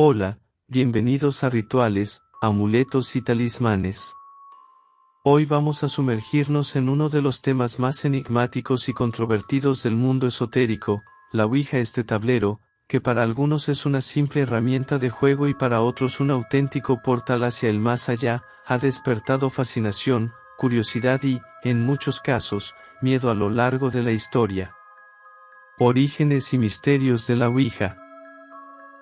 Hola, bienvenidos a Rituales, Amuletos y Talismanes. Hoy vamos a sumergirnos en uno de los temas más enigmáticos y controvertidos del mundo esotérico, la Ouija, este tablero, que para algunos es una simple herramienta de juego y para otros un auténtico portal hacia el más allá, ha despertado fascinación, curiosidad y, en muchos casos, miedo a lo largo de la historia. Orígenes y misterios de la Ouija.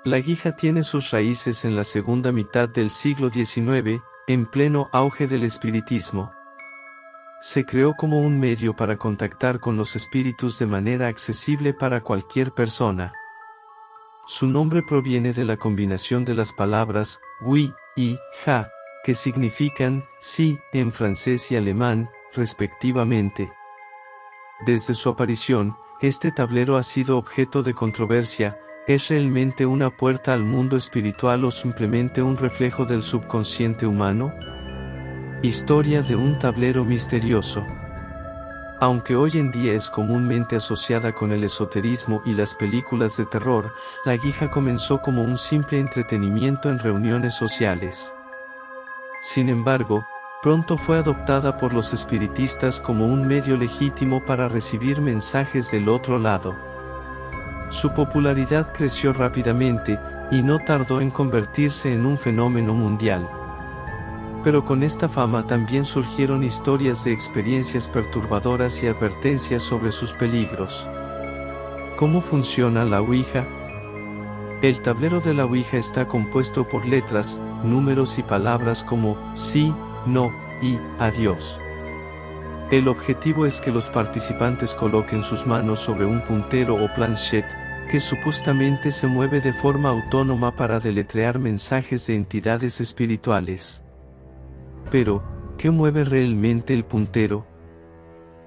La Ouija tiene sus raíces en la segunda mitad del siglo XIX, en pleno auge del espiritismo. Se creó como un medio para contactar con los espíritus de manera accesible para cualquier persona. Su nombre proviene de la combinación de las palabras oui y ja, que significan sí en francés y alemán, respectivamente. Desde su aparición, este tablero ha sido objeto de controversia. ¿Es realmente una puerta al mundo espiritual o simplemente un reflejo del subconsciente humano? Historia de un tablero misterioso. Aunque hoy en día es comúnmente asociada con el esoterismo y las películas de terror, la Ouija comenzó como un simple entretenimiento en reuniones sociales. Sin embargo, pronto fue adoptada por los espiritistas como un medio legítimo para recibir mensajes del otro lado. Su popularidad creció rápidamente, y no tardó en convertirse en un fenómeno mundial. Pero con esta fama también surgieron historias de experiencias perturbadoras y advertencias sobre sus peligros. ¿Cómo funciona la Ouija? El tablero de la Ouija está compuesto por letras, números y palabras como sí, no y adiós. El objetivo es que los participantes coloquen sus manos sobre un puntero o planchette, que supuestamente se mueve de forma autónoma para deletrear mensajes de entidades espirituales. Pero, ¿qué mueve realmente el puntero?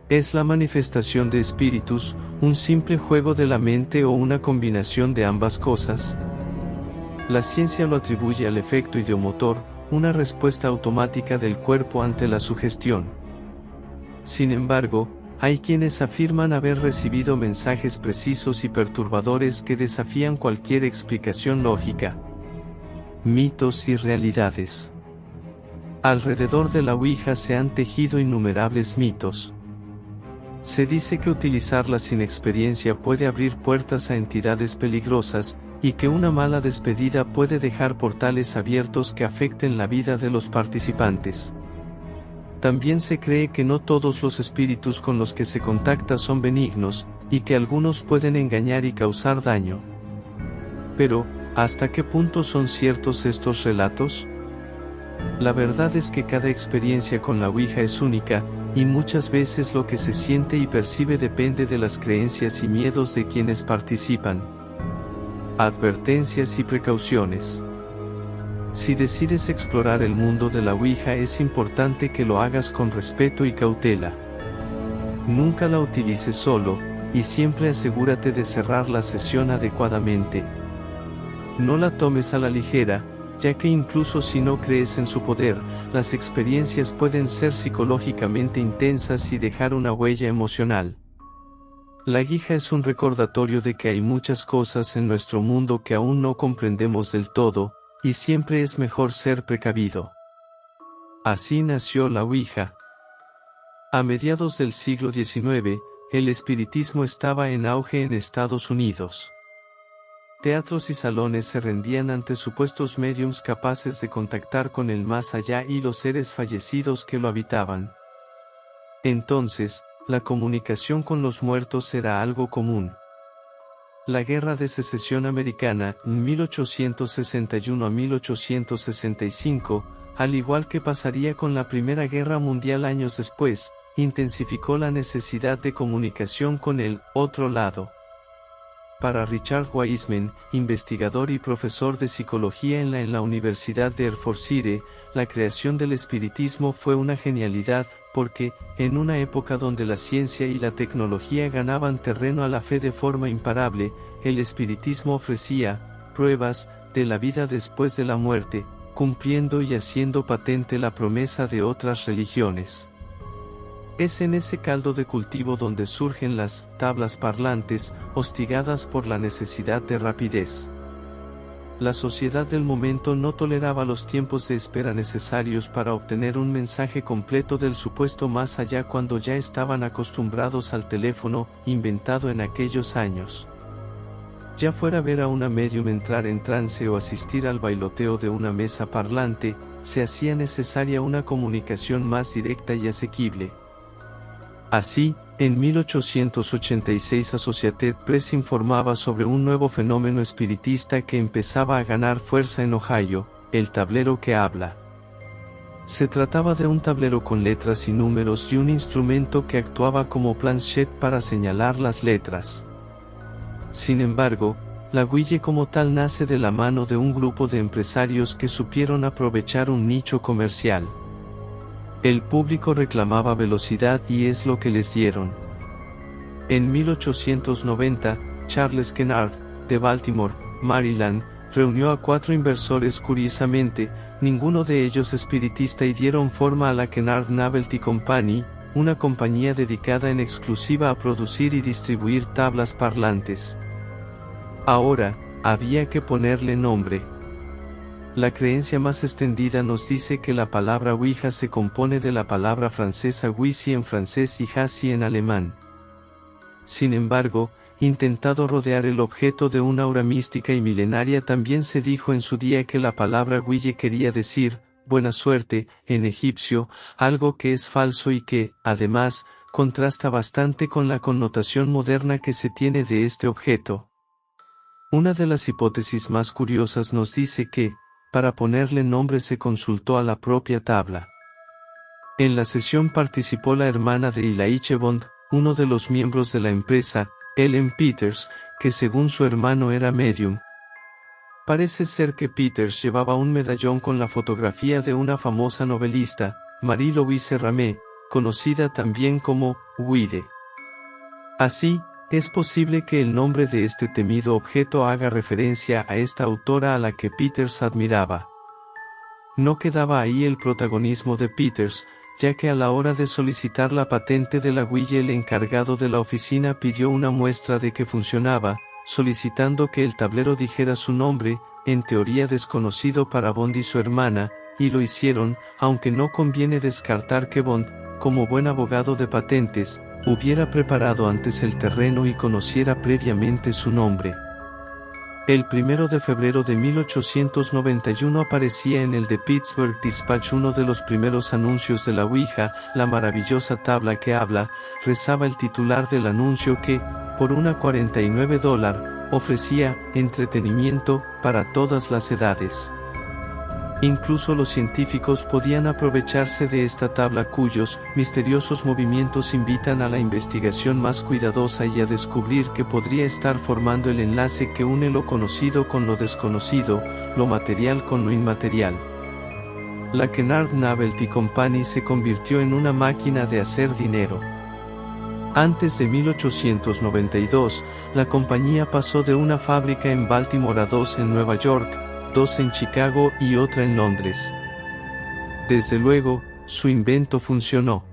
¿Es la manifestación de espíritus, un simple juego de la mente o una combinación de ambas cosas? La ciencia lo atribuye al efecto ideomotor, una respuesta automática del cuerpo ante la sugestión. Sin embargo, hay quienes afirman haber recibido mensajes precisos y perturbadores que desafían cualquier explicación lógica. Mitos y realidades. Alrededor de la Ouija se han tejido innumerables mitos. Se dice que utilizarla sin experiencia puede abrir puertas a entidades peligrosas, y que una mala despedida puede dejar portales abiertos que afecten la vida de los participantes. También se cree que no todos los espíritus con los que se contacta son benignos, y que algunos pueden engañar y causar daño. Pero, ¿hasta qué punto son ciertos estos relatos? La verdad es que cada experiencia con la Ouija es única, y muchas veces lo que se siente y percibe depende de las creencias y miedos de quienes participan. Advertencias y precauciones. Si decides explorar el mundo de la Ouija, es importante que lo hagas con respeto y cautela. Nunca la utilices solo, y siempre asegúrate de cerrar la sesión adecuadamente. No la tomes a la ligera, ya que incluso si no crees en su poder, las experiencias pueden ser psicológicamente intensas y dejar una huella emocional. La Ouija es un recordatorio de que hay muchas cosas en nuestro mundo que aún no comprendemos del todo, y siempre es mejor ser precavido. Así nació la Ouija. A mediados del siglo XIX, el espiritismo estaba en auge en Estados Unidos. Teatros y salones se rendían ante supuestos médiums capaces de contactar con el más allá y los seres fallecidos que lo habitaban. Entonces, la comunicación con los muertos era algo común. La Guerra de Secesión Americana, 1861 a 1865, al igual que pasaría con la Primera Guerra Mundial años después, intensificó la necesidad de comunicación con el otro lado. Para Richard Wiseman, investigador y profesor de psicología en la Universidad de Hertfordshire, la creación del espiritismo fue una genialidad, porque, en una época donde la ciencia y la tecnología ganaban terreno a la fe de forma imparable, el espiritismo ofrecía pruebas de la vida después de la muerte, cumpliendo y haciendo patente la promesa de otras religiones. Es en ese caldo de cultivo donde surgen las tablas parlantes, hostigadas por la necesidad de rapidez. La sociedad del momento no toleraba los tiempos de espera necesarios para obtener un mensaje completo del supuesto más allá cuando ya estaban acostumbrados al teléfono, inventado en aquellos años. Ya fuera ver a una médium entrar en trance o asistir al bailoteo de una mesa parlante, se hacía necesaria una comunicación más directa y asequible. Así, en 1886 Associated Press informaba sobre un nuevo fenómeno espiritista que empezaba a ganar fuerza en Ohio, el tablero que habla. Se trataba de un tablero con letras y números y un instrumento que actuaba como planchette para señalar las letras. Sin embargo, la Ouija como tal nace de la mano de un grupo de empresarios que supieron aprovechar un nicho comercial. El público reclamaba velocidad y es lo que les dieron. En 1890, Charles Kennard, de Baltimore, Maryland, reunió a 4 inversores curiosamente, ninguno de ellos espiritista, y dieron forma a la Kennard Novelty Company, una compañía dedicada en exclusiva a producir y distribuir tablas parlantes. Ahora, había que ponerle nombre. La creencia más extendida nos dice que la palabra Ouija se compone de la palabra francesa Ouija en francés y Hasi en alemán. Sin embargo, intentado rodear el objeto de una aura mística y milenaria, también se dijo en su día que la palabra Ouija quería decir buena suerte en egipcio, algo que es falso y que, además, contrasta bastante con la connotación moderna que se tiene de este objeto. Una de las hipótesis más curiosas nos dice que, para ponerle nombre, se consultó a la propia tabla. En la sesión participó la hermana de Eli Bond, uno de los miembros de la empresa, Ellen Peters, que según su hermano era medium. Parece ser que Peters llevaba un medallón con la fotografía de una famosa novelista, Marie-Louise Ramé, conocida también como Ouija. Así, es posible que el nombre de este temido objeto haga referencia a esta autora a la que Peters admiraba. No quedaba ahí el protagonismo de Peters, ya que a la hora de solicitar la patente de la Ouija el encargado de la oficina pidió una muestra de que funcionaba, solicitando que el tablero dijera su nombre, en teoría desconocido para Bond y su hermana, y lo hicieron, aunque no conviene descartar que Bond, como buen abogado de patentes, hubiera preparado antes el terreno y conociera previamente su nombre. El 1 de febrero de 1891 aparecía en el The Pittsburgh Dispatch uno de los primeros anuncios de la Ouija, la maravillosa tabla que habla, rezaba el titular del anuncio que, por una $49, ofrecía entretenimiento para todas las edades. Incluso los científicos podían aprovecharse de esta tabla cuyos misteriosos movimientos invitan a la investigación más cuidadosa y a descubrir que podría estar formando el enlace que une lo conocido con lo desconocido, lo material con lo inmaterial. La Kennard Novelty Company se convirtió en una máquina de hacer dinero. Antes de 1892, la compañía pasó de una fábrica en Baltimore a 2 en Nueva York, 2 en Chicago y otra en Londres. Desde luego, su invento funcionó.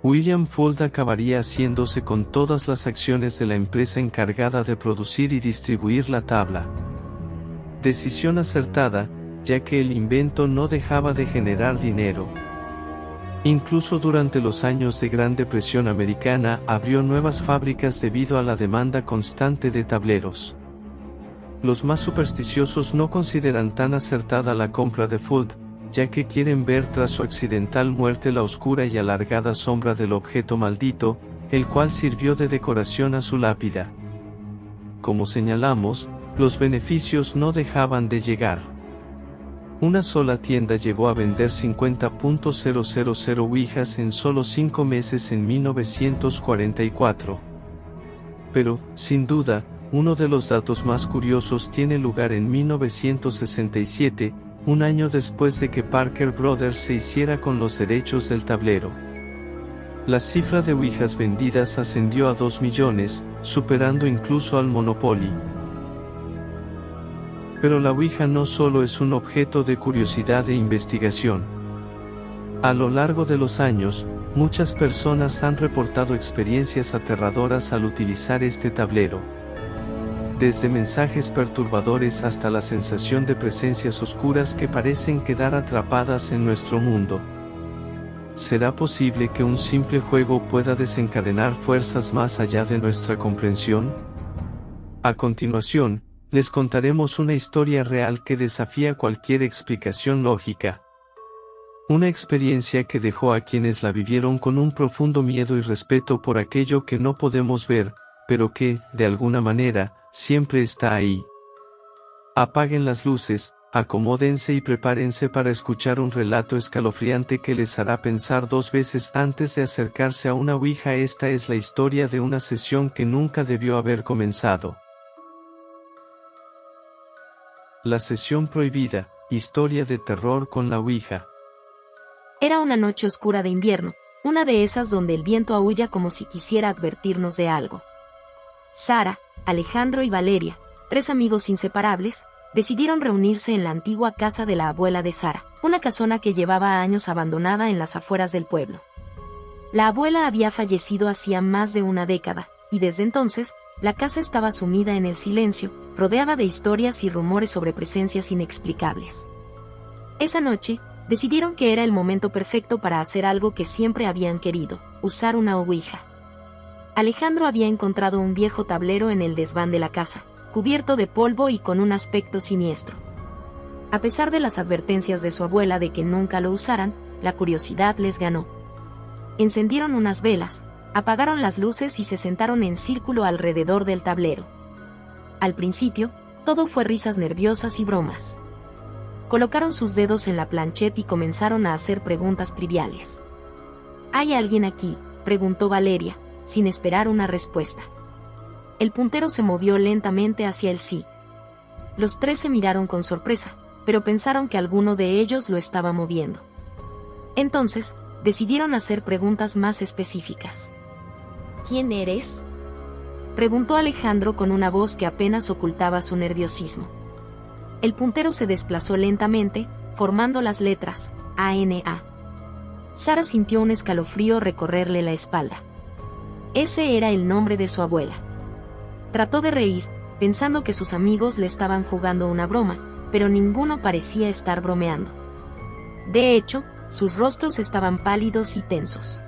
William Fuld acabaría haciéndose con todas las acciones de la empresa encargada de producir y distribuir la tabla. Decisión acertada, ya que el invento no dejaba de generar dinero. Incluso durante los años de Gran Depresión americana abrió nuevas fábricas debido a la demanda constante de tableros. Los más supersticiosos no consideran tan acertada la compra de Fuld, ya que quieren ver tras su accidental muerte la oscura y alargada sombra del objeto maldito, el cual sirvió de decoración a su lápida. Como señalamos, los beneficios no dejaban de llegar. Una sola tienda llegó a vender 50.000 Ouijas en solo 5 meses en 1944. Pero, sin duda, uno de los datos más curiosos tiene lugar en 1967, un año después de que Parker Brothers se hiciera con los derechos del tablero. La cifra de Ouijas vendidas ascendió a 2 millones, superando incluso al Monopoly. Pero la Ouija no solo es un objeto de curiosidad e investigación. A lo largo de los años, muchas personas han reportado experiencias aterradoras al utilizar este tablero. desde mensajes perturbadores hasta la sensación de presencias oscuras que parecen quedar atrapadas en nuestro mundo. ¿Será posible que un simple juego pueda desencadenar fuerzas más allá de nuestra comprensión? A continuación, les contaremos una historia real que desafía cualquier explicación lógica. Una experiencia que dejó a quienes la vivieron con un profundo miedo y respeto por aquello que no podemos ver, pero que, de alguna manera, siempre está ahí. Apaguen las luces, acomódense y prepárense para escuchar un relato escalofriante que les hará pensar dos veces antes de acercarse a una ouija. Esta es la historia de una sesión que nunca debió haber comenzado. La sesión prohibida, historia de terror con la ouija. Era una noche oscura de invierno, una de esas donde el viento aúlla como si quisiera advertirnos de algo. Sara, Alejandro y Valeria, 3 amigos inseparables, decidieron reunirse en la antigua casa de la abuela de Sara, una casona que llevaba años abandonada en las afueras del pueblo. La abuela había fallecido hacía más de una década, y desde entonces, la casa estaba sumida en el silencio, rodeada de historias y rumores sobre presencias inexplicables. Esa noche, decidieron que era el momento perfecto para hacer algo que siempre habían querido, usar una ouija. Alejandro había encontrado un viejo tablero en el desván de la casa, cubierto de polvo y con un aspecto siniestro. A pesar de las advertencias de su abuela de que nunca lo usaran, la curiosidad les ganó. Encendieron unas velas, apagaron las luces y se sentaron en círculo alrededor del tablero. Al principio, todo fue risas nerviosas y bromas. Colocaron sus dedos en la planchette y comenzaron a hacer preguntas triviales. ¿Hay alguien aquí?, preguntó Valeria, sin esperar una respuesta. El puntero se movió lentamente hacia el sí. Los 3 se miraron con sorpresa, pero pensaron que alguno de ellos lo estaba moviendo. Entonces, decidieron hacer preguntas más específicas. ¿Quién eres?, preguntó Alejandro con una voz que apenas ocultaba su nerviosismo. El puntero se desplazó lentamente, formando las letras A-N-A. Sara sintió un escalofrío recorrerle la espalda. Ese era el nombre de su abuela. Trató de reír, pensando que sus amigos le estaban jugando una broma, pero ninguno parecía estar bromeando. De hecho, sus rostros estaban pálidos y tensos.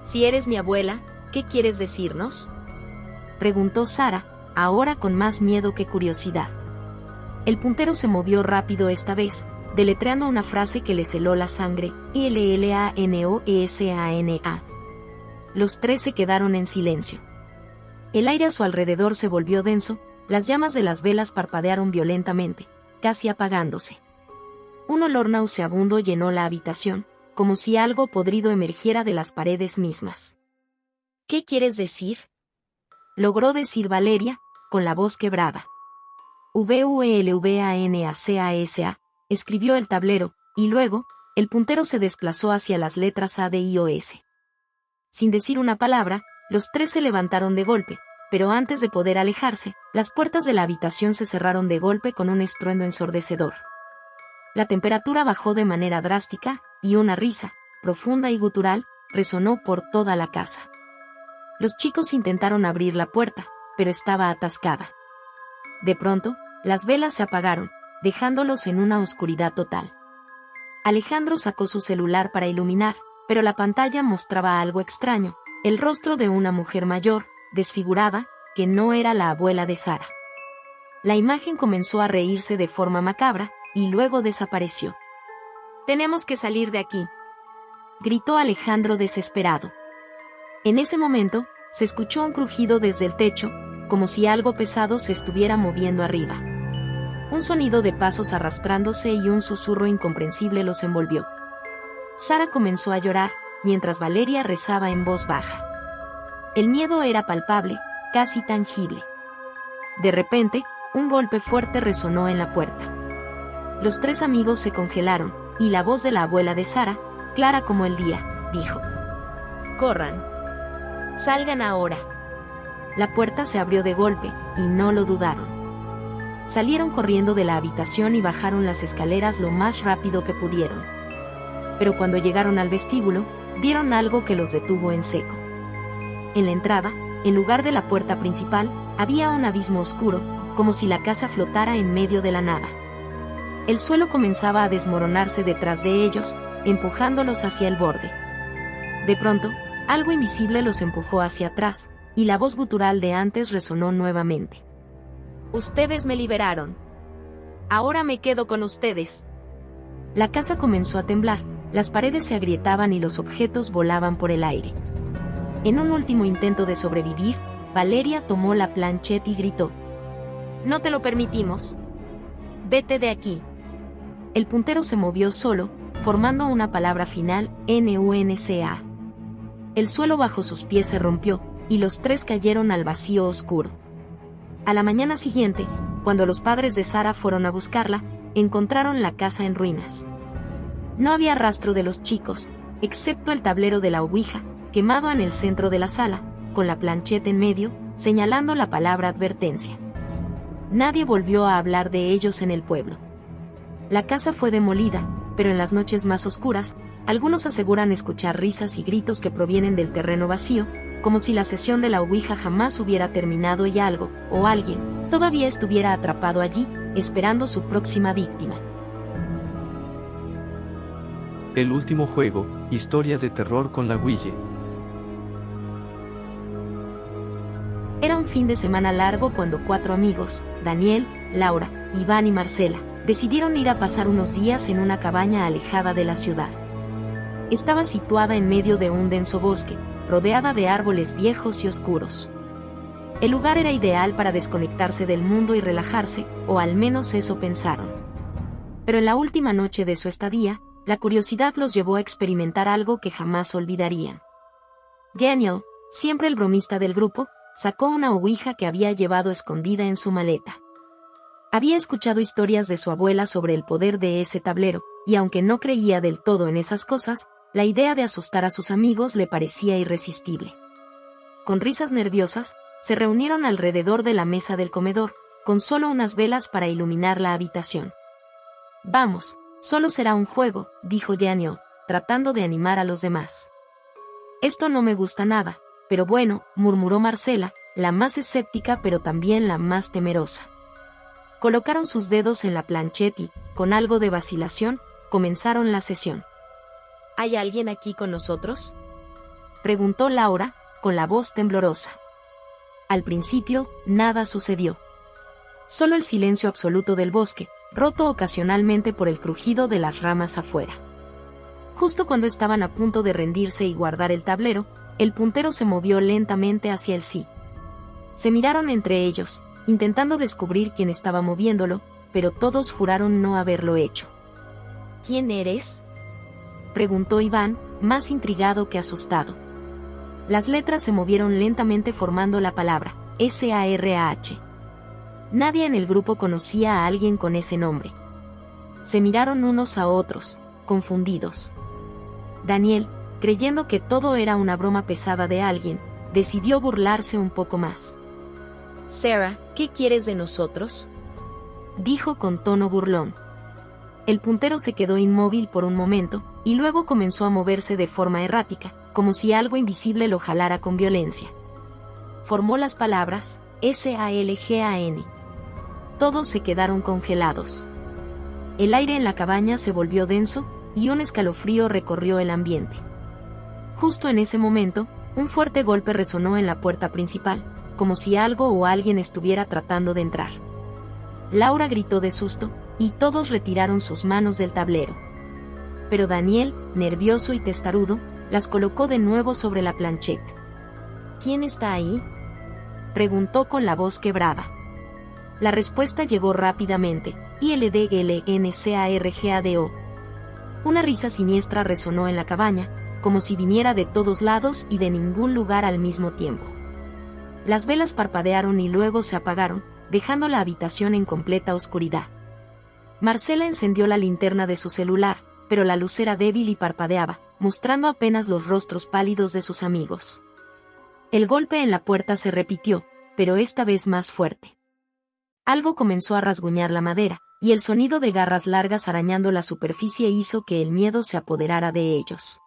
«Si eres mi abuela, ¿qué quieres decirnos?», preguntó Sara, ahora con más miedo que curiosidad. El puntero se movió rápido esta vez, deletreando una frase que le heló la sangre: ILLANOESANA. Los 3 se quedaron en silencio. El aire a su alrededor se volvió denso, las llamas de las velas parpadearon violentamente, casi apagándose. Un olor nauseabundo llenó la habitación, como si algo podrido emergiera de las paredes mismas. «¿Qué quieres decir?», logró decir Valeria, con la voz quebrada. «VUELVANACASA», escribió el tablero, y luego, el puntero se desplazó hacia las letras A, D, I, O, S. Sin decir una palabra, los 3 se levantaron de golpe, pero antes de poder alejarse, las puertas de la habitación se cerraron de golpe con un estruendo ensordecedor. La temperatura bajó de manera drástica, y una risa, profunda y gutural, resonó por toda la casa. Los chicos intentaron abrir la puerta, pero estaba atascada. De pronto, las velas se apagaron, dejándolos en una oscuridad total. Alejandro sacó su celular para iluminar, pero la pantalla mostraba algo extraño: el rostro de una mujer mayor, desfigurada, que no era la abuela de Sara. La imagen comenzó a reírse de forma macabra, y luego desapareció. «Tenemos que salir de aquí», gritó Alejandro desesperado. En ese momento, se escuchó un crujido desde el techo, como si algo pesado se estuviera moviendo arriba. Un sonido de pasos arrastrándose y un susurro incomprensible los envolvió. Sara comenzó a llorar, mientras Valeria rezaba en voz baja. El miedo era palpable, casi tangible. De repente, un golpe fuerte resonó en la puerta. Los 3 amigos se congelaron, y la voz de la abuela de Sara, clara como el día, dijo: «Corran. Salgan ahora». La puerta se abrió de golpe, y no lo dudaron. Salieron corriendo de la habitación y bajaron las escaleras lo más rápido que pudieron. Pero cuando llegaron al vestíbulo, vieron algo que los detuvo en seco. En la entrada, en lugar de la puerta principal, Había un abismo oscuro, como si la casa flotara en medio de la nada. El suelo comenzaba a desmoronarse detrás de ellos, empujándolos hacia el borde. De pronto, algo invisible los empujó hacia atrás, y la voz gutural de antes resonó nuevamente. Ustedes me liberaron. Ahora me quedo con ustedes. La casa comenzó a temblar, las paredes se agrietaban y los objetos volaban por el aire. En un último intento de sobrevivir, Valeria tomó la planchette y gritó: «No te lo permitimos. Vete de aquí». El puntero se movió solo, formando una palabra final, NUNCA. El suelo bajo sus pies se rompió, y los tres cayeron al vacío oscuro. A la mañana siguiente, cuando los padres de Sara fueron a buscarla, encontraron la casa en ruinas. No había rastro de los chicos, excepto el tablero de la ouija, quemado en el centro de la sala, con la planchette en medio, señalando la palabra advertencia. Nadie volvió a hablar de ellos en el pueblo. La casa fue demolida, pero en las noches más oscuras, algunos aseguran escuchar risas y gritos que provienen del terreno vacío, como si la sesión de la ouija jamás hubiera terminado y algo, o alguien, todavía estuviera atrapado allí, esperando su próxima víctima. El último juego, historia de terror con la Ouija. Era un fin de semana largo cuando 4 amigos, Daniel, Laura, Iván y Marcela, decidieron ir a pasar unos días en una cabaña alejada de la ciudad. Estaba situada en medio de un denso bosque, rodeada de árboles viejos y oscuros. El lugar era ideal para desconectarse del mundo y relajarse, o al menos eso pensaron. Pero en la última noche de su estadía, la curiosidad los llevó a experimentar algo que jamás olvidarían. Daniel, siempre el bromista del grupo, sacó una ouija que había llevado escondida en su maleta. Había escuchado historias de su abuela sobre el poder de ese tablero, y aunque no creía del todo en esas cosas, la idea de asustar a sus amigos le parecía irresistible. Con risas nerviosas, se reunieron alrededor de la mesa del comedor, con solo unas velas para iluminar la habitación. «Vamos, solo será un juego», dijo Daniel, tratando de animar a los demás. «Esto no me gusta nada, pero bueno», murmuró Marcela, la más escéptica pero también la más temerosa. Colocaron sus dedos en la planchette y, con algo de vacilación, comenzaron la sesión. «¿Hay alguien aquí con nosotros?», preguntó Laura, con la voz temblorosa. Al principio, nada sucedió. Solo el silencio absoluto del bosque, roto ocasionalmente por el crujido de las ramas afuera. Justo cuando estaban a punto de rendirse y guardar el tablero, el puntero se movió lentamente hacia el sí. Se miraron entre ellos, intentando descubrir quién estaba moviéndolo, pero todos juraron no haberlo hecho. «¿Quién eres?», preguntó Iván, más intrigado que asustado. Las letras se movieron lentamente formando la palabra SARAH. Nadie en el grupo conocía a alguien con ese nombre. Se miraron unos a otros, confundidos. Daniel, creyendo que todo era una broma pesada de alguien, decidió burlarse un poco más. «Sarah, ¿qué quieres de nosotros?», dijo con tono burlón. El puntero se quedó inmóvil por un momento, y luego comenzó a moverse de forma errática, como si algo invisible lo jalara con violencia. Formó las palabras SALGAN. Todos se quedaron congelados. El aire en la cabaña se volvió denso, y un escalofrío recorrió el ambiente. Justo en ese momento, un fuerte golpe resonó en la puerta principal, como si algo o alguien estuviera tratando de entrar. Laura gritó de susto, y todos retiraron sus manos del tablero. Pero Daniel, nervioso y testarudo, las colocó de nuevo sobre la planchette. «¿Quién está ahí?», preguntó con la voz quebrada. La respuesta llegó rápidamente: ILDGLNCARGADO. Una risa siniestra resonó en la cabaña, como si viniera de todos lados y de ningún lugar al mismo tiempo. Las velas parpadearon y luego se apagaron, dejando la habitación en completa oscuridad. Marcela encendió la linterna de su celular, pero la luz era débil y parpadeaba, mostrando apenas los rostros pálidos de sus amigos. El golpe en la puerta se repitió, pero esta vez más fuerte. Algo comenzó a rasguñar la madera, y el sonido de garras largas arañando la superficie hizo que el miedo se apoderara de ellos.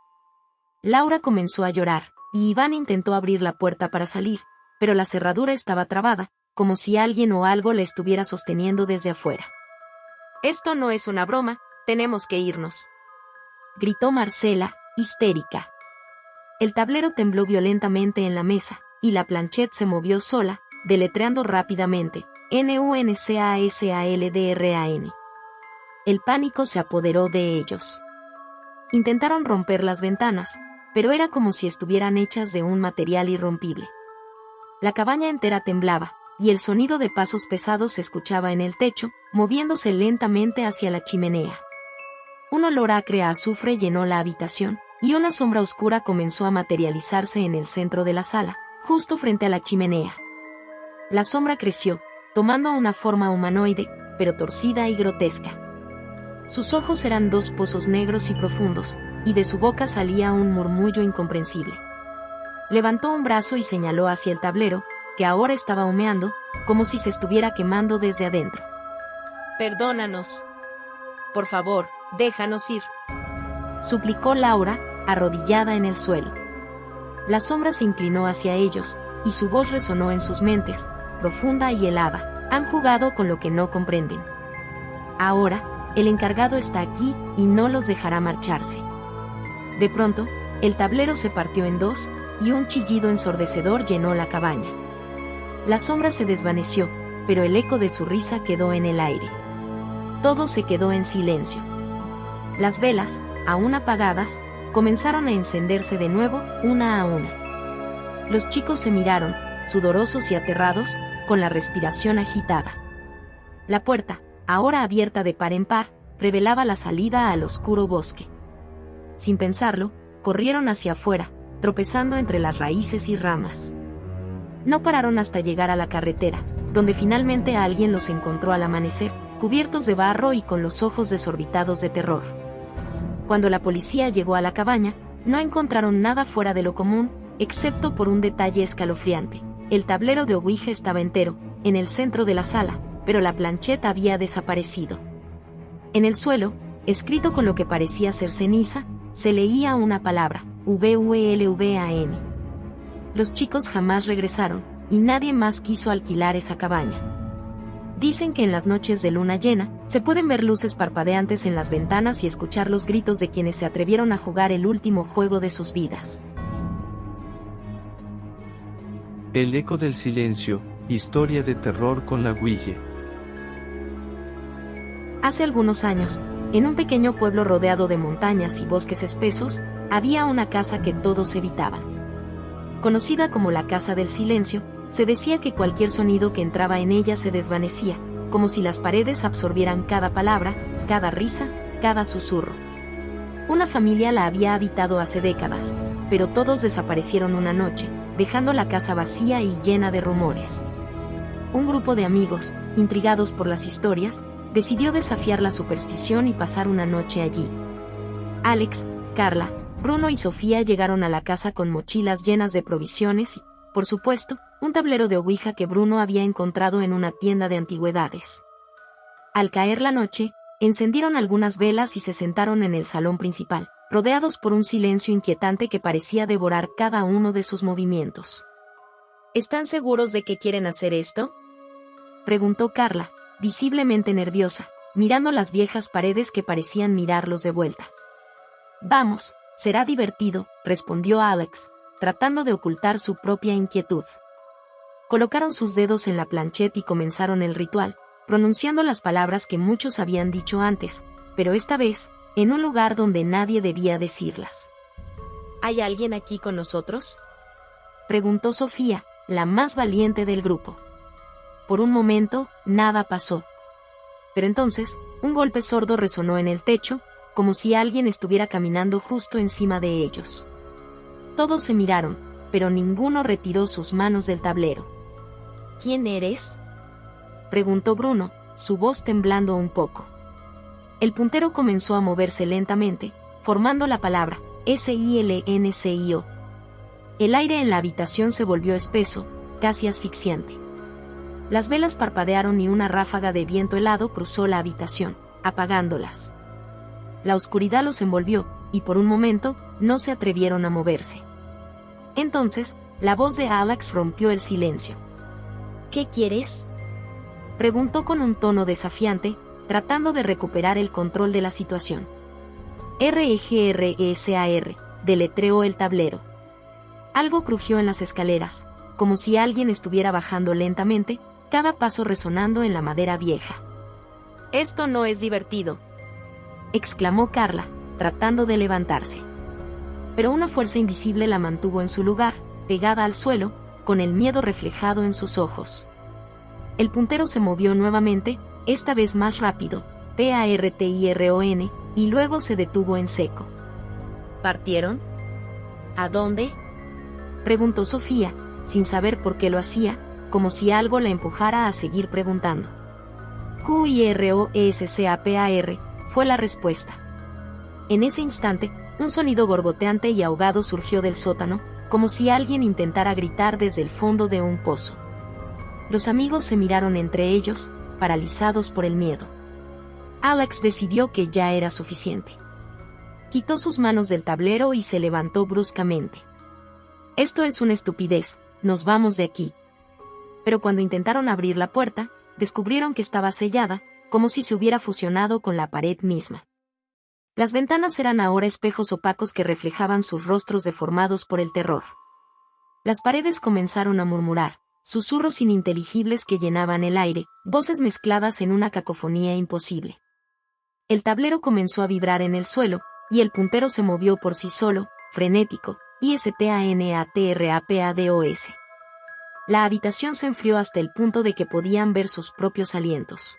Laura comenzó a llorar, y Iván intentó abrir la puerta para salir, pero la cerradura estaba trabada, como si alguien o algo la estuviera sosteniendo desde afuera. «Esto no es una broma, tenemos que irnos», gritó Marcela, histérica. El tablero tembló violentamente en la mesa, y la planchette se movió sola, deletreando rápidamente, NUNCASALDRAN. El pánico se apoderó de ellos. Intentaron romper las ventanas, pero era como si estuvieran hechas de un material irrompible. La cabaña entera temblaba, y el sonido de pasos pesados se escuchaba en el techo, moviéndose lentamente hacia la chimenea. Un olor acre a azufre llenó la habitación, y una sombra oscura comenzó a materializarse en el centro de la sala, justo frente a la chimenea. La sombra creció, tomando una forma humanoide, pero torcida y grotesca. Sus ojos eran dos pozos negros y profundos, y de su boca salía un murmullo incomprensible. Levantó un brazo y señaló hacia el tablero, que ahora estaba humeando, como si se estuviera quemando desde adentro. «Perdónanos. Por favor, déjanos ir», suplicó Laura, arrodillada en el suelo. La sombra se inclinó hacia ellos, y su voz resonó en sus mentes, profunda y helada. «Han jugado con lo que no comprenden. Ahora, el encargado está aquí, y no los dejará marcharse». De pronto, el tablero se partió en dos, y un chillido ensordecedor llenó la cabaña. La sombra se desvaneció, pero el eco de su risa quedó en el aire. Todo se quedó en silencio. Las velas, aún apagadas, comenzaron a encenderse de nuevo, una a una. Los chicos se miraron, sudorosos y aterrados, con la respiración agitada. La puerta, ahora abierta de par en par, revelaba la salida al oscuro bosque. Sin pensarlo, corrieron hacia afuera, tropezando entre las raíces y ramas. No pararon hasta llegar a la carretera, donde finalmente alguien los encontró al amanecer, cubiertos de barro y con los ojos desorbitados de terror. Cuando la policía llegó a la cabaña, no encontraron nada fuera de lo común, excepto por un detalle escalofriante. El tablero de Ouija estaba entero, en el centro de la sala, pero la planchette había desaparecido. En el suelo, escrito con lo que parecía ser ceniza, se leía una palabra, VULVAN. Los chicos jamás regresaron, y nadie más quiso alquilar esa cabaña. Dicen que en las noches de luna llena, se pueden ver luces parpadeantes en las ventanas y escuchar los gritos de quienes se atrevieron a jugar el último juego de sus vidas. El eco del silencio, historia de terror con la Ouija. Hace algunos años, en un pequeño pueblo rodeado de montañas y bosques espesos, había una casa que todos evitaban. Conocida como la Casa del Silencio, se decía que cualquier sonido que entraba en ella se desvanecía, como si las paredes absorbieran cada palabra, cada risa, cada susurro. Una familia la había habitado hace décadas, pero todos desaparecieron una noche, dejando la casa vacía y llena de rumores. Un grupo de amigos, intrigados por las historias, decidió desafiar la superstición y pasar una noche allí. Alex, Carla, Bruno y Sofía llegaron a la casa con mochilas llenas de provisiones y, por supuesto, un tablero de Ouija que Bruno había encontrado en una tienda de antigüedades. Al caer la noche, encendieron algunas velas y se sentaron en el salón principal, rodeados por un silencio inquietante que parecía devorar cada uno de sus movimientos. ¿Están seguros de que quieren hacer esto?, preguntó Carla, visiblemente nerviosa, mirando las viejas paredes que parecían mirarlos de vuelta. «Vamos, será divertido», respondió Alex, tratando de ocultar su propia inquietud. Colocaron sus dedos en la planchette y comenzaron el ritual, pronunciando las palabras que muchos habían dicho antes, pero esta vez, en un lugar donde nadie debía decirlas. ¿Hay alguien aquí con nosotros?, preguntó Sofía, la más valiente del grupo. Por un momento, nada pasó. Pero entonces, un golpe sordo resonó en el techo, como si alguien estuviera caminando justo encima de ellos. Todos se miraron, pero ninguno retiró sus manos del tablero. ¿Quién eres?, preguntó Bruno, su voz temblando un poco. El puntero comenzó a moverse lentamente, formando la palabra SILENCIO. El aire en la habitación se volvió espeso, casi asfixiante. Las velas parpadearon y una ráfaga de viento helado cruzó la habitación, apagándolas. La oscuridad los envolvió, y por un momento, no se atrevieron a moverse. Entonces, la voz de Alex rompió el silencio. ¿Qué quieres?, preguntó con un tono desafiante, tratando de recuperar el control de la situación. REGRESAR, deletreó el tablero. Algo crujió en las escaleras, como si alguien estuviera bajando lentamente, cada paso resonando en la madera vieja. «Esto no es divertido», exclamó Carla, tratando de levantarse. Pero una fuerza invisible la mantuvo en su lugar, pegada al suelo, con el miedo reflejado en sus ojos. El puntero se movió nuevamente, esta vez más rápido, PARTIRON, y luego se detuvo en seco. ¿Partieron? ¿A dónde?, preguntó Sofía, sin saber por qué lo hacía, como si algo la empujara a seguir preguntando. QIROSCAPAR, fue la respuesta. En ese instante, un sonido gorgoteante y ahogado surgió del sótano, como si alguien intentara gritar desde el fondo de un pozo. Los amigos se miraron entre ellos, paralizados por el miedo. Alex decidió que ya era suficiente. Quitó sus manos del tablero y se levantó bruscamente. «Esto es una estupidez, nos vamos de aquí». Pero cuando intentaron abrir la puerta, descubrieron que estaba sellada, como si se hubiera fusionado con la pared misma. Las ventanas eran ahora espejos opacos que reflejaban sus rostros deformados por el terror. Las paredes comenzaron a murmurar, susurros ininteligibles que llenaban el aire, voces mezcladas en una cacofonía imposible. El tablero comenzó a vibrar en el suelo, y el puntero se movió por sí solo, frenético, ISTANATRAPADOS. La habitación se enfrió hasta el punto de que podían ver sus propios alientos.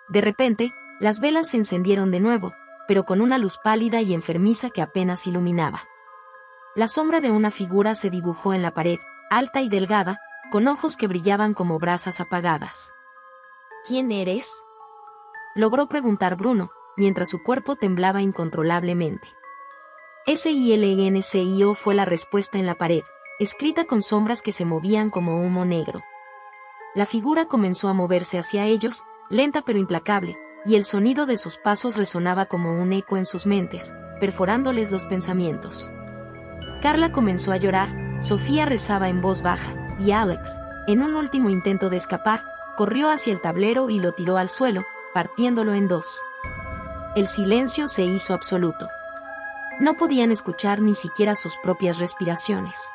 De repente, las velas se encendieron de nuevo, pero con una luz pálida y enfermiza que apenas iluminaba. La sombra de una figura se dibujó en la pared, alta y delgada, con ojos que brillaban como brasas apagadas. «¿Quién eres?», logró preguntar Bruno, mientras su cuerpo temblaba incontrolablemente. SILENCIO fue la respuesta en la pared, escrita con sombras que se movían como humo negro. La figura comenzó a moverse hacia ellos, lenta pero implacable, y el sonido de sus pasos resonaba como un eco en sus mentes, perforándoles los pensamientos. Carla comenzó a llorar, Sofía rezaba en voz baja, y Alex, en un último intento de escapar, corrió hacia el tablero y lo tiró al suelo, partiéndolo en dos. El silencio se hizo absoluto. No podían escuchar ni siquiera sus propias respiraciones.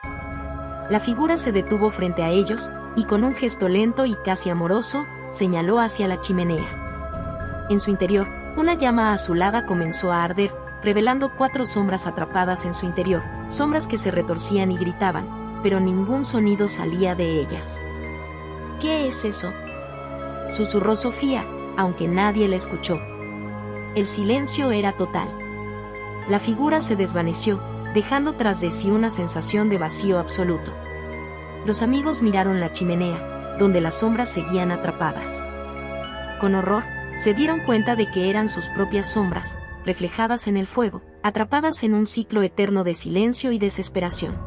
La figura se detuvo frente a ellos, y con un gesto lento y casi amoroso, señaló hacia la chimenea. En su interior, una llama azulada comenzó a arder, revelando 4 sombras atrapadas en su interior, sombras que se retorcían y gritaban, pero ningún sonido salía de ellas. «¿Qué es eso?», susurró Sofía, aunque nadie la escuchó. El silencio era total. La figura se desvaneció, dejando tras de sí una sensación de vacío absoluto. Los amigos miraron la chimenea, donde las sombras seguían atrapadas. Con horror, se dieron cuenta de que eran sus propias sombras, reflejadas en el fuego, atrapadas en un ciclo eterno de silencio y desesperación.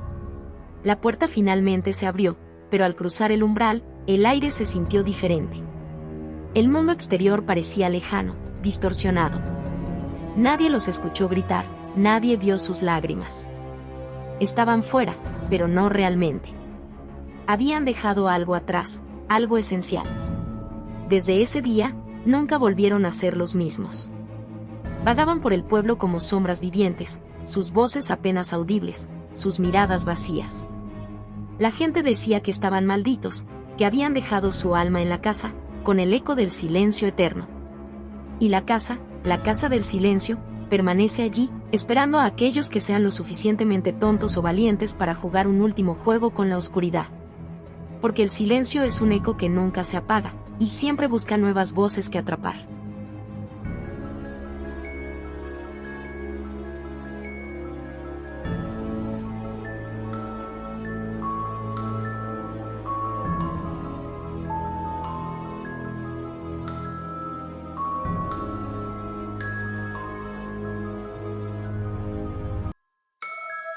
La puerta finalmente se abrió, pero al cruzar el umbral, el aire se sintió diferente. El mundo exterior parecía lejano, distorsionado. Nadie los escuchó gritar, nadie vio sus lágrimas. Estaban fuera, pero no realmente. Habían dejado algo atrás, algo esencial. Desde ese día, nunca volvieron a ser los mismos. Vagaban por el pueblo como sombras vivientes, sus voces apenas audibles, sus miradas vacías. La gente decía que estaban malditos, que habían dejado su alma en la casa, con el eco del silencio eterno. Y la casa del silencio, permanece allí, esperando a aquellos que sean lo suficientemente tontos o valientes para jugar un último juego con la oscuridad. Porque el silencio es un eco que nunca se apaga, y siempre busca nuevas voces que atrapar.